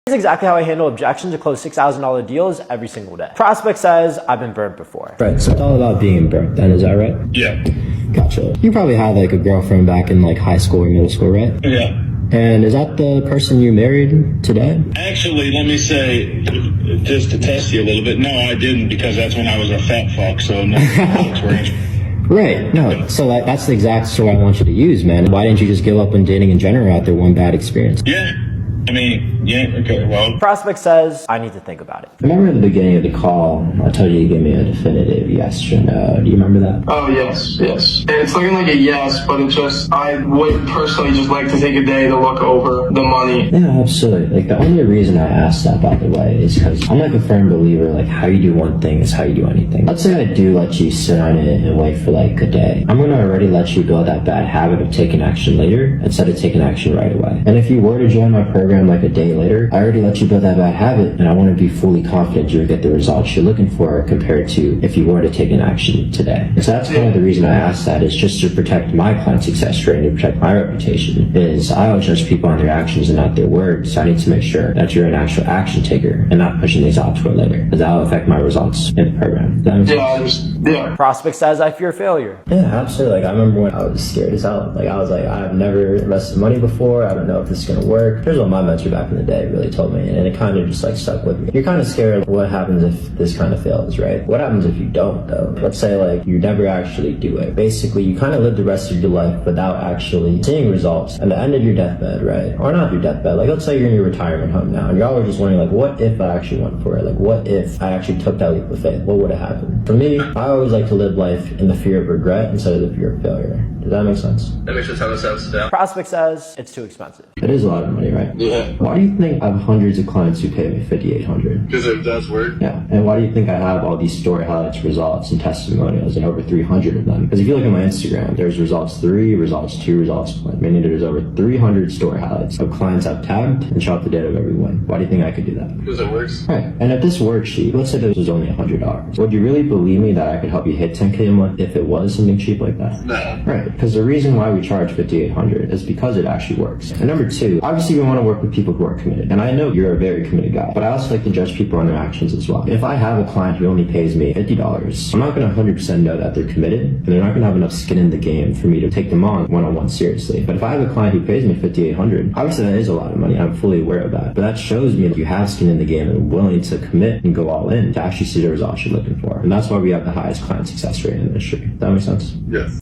Here's exactly how I handle objections to close $6,000 deals every single day. Prospect says, I've been burnt before. Right, so it's all about being burnt then, is that right? Yeah. Gotcha. You probably had like a girlfriend back in like high school or middle school, right? Yeah. And is that the person you married today? Actually, let me say, just to test you a little bit, no, I didn't, because that's when I was a fat fuck, so no experience. Right, no, so that's the exact story I want you to use, man. Why didn't you just give up on dating in general after one bad experience? Yeah. I mean, yeah, okay, well. Prospect says, I need to think about it. Remember at the beginning of the call, I told you to give me a definitive yes or no. Do you remember that? Oh, yes. It's looking like a yes, but it's just, I would personally just like to take a day to look over the money. Yeah, absolutely. Like, the only reason I asked that, by the way, is because I'm like a firm believer, like, how you do one thing is how you do anything. Let's say I do let you sit on it and wait for like a day. I'm gonna already let you build that bad habit of taking action later instead of taking action right away. And if you were to join my program like a day later, I already let you build that bad habit, and I want to be fully confident you'll get the results you're looking for compared to if you were to take an action today. And so that's kind of the reason I asked that, is just to protect my client success rate and to protect my reputation. Is I always judge people on their actions and not their words, so I need to make sure that you're an actual action taker and not pushing these off to it later, because that will affect my results in the program. Does that make sense? Yeah. Prospect says, I fear failure. Yeah, absolutely. Like, I remember when I was scared as hell. Like, I was like, I've never invested money before. I don't know if this is going to work. Here's what my mentor back in the day really told me, and it kind of just like stuck with me. You're kind of scared of what happens if this kind of fails, right? What happens if you don't, though? Let's say like you never actually do it. Basically, you kind of live the rest of your life without actually seeing results at the end of your deathbed, right? Or not your deathbed. Like, let's say you're in your retirement home now, and you're always just wondering, like, what if I actually went for it? Like, what if I actually took that leap of faith? What would have happened? For me, I always like to live life in the fear of regret instead of the fear of failure. Does that make sense? That makes a ton of sense, yeah. Prospect says, it's too expensive. It is a lot of money, right? Yeah. Why do you think I have hundreds of clients who pay me $5,800? Because it does work. Yeah. And why do you think I have all these story highlights, results, and testimonials, and over 300 of them? Because if you look at my Instagram, there's results 3, results 2, results 1. Meaning there's over 300 story highlights of clients I've tagged and shot the date of every win. Why do you think I could do that? Because it works. Right. And if this worksheet, let's say this was only $100, would you really believe me that I could help you hit 10K a month if it was something cheap like that? No. Right. Because the reason why we charge $5,800 is because it actually works. And number 2, obviously we want to work with people who are committed. And I know you're a very committed guy, but I also like to judge people on their actions as well. If I have a client who only pays me $50, I'm not going to 100% know that they're committed, and they're not going to have enough skin in the game for me to take them on one-on-one seriously. But if I have a client who pays me $5,800, obviously that is a lot of money. I'm fully aware of that. But that shows me that you have skin in the game and are willing to commit and go all in to actually see the results you're looking for. And that's why we have the highest client success rate in the industry. Does that make sense? Yes.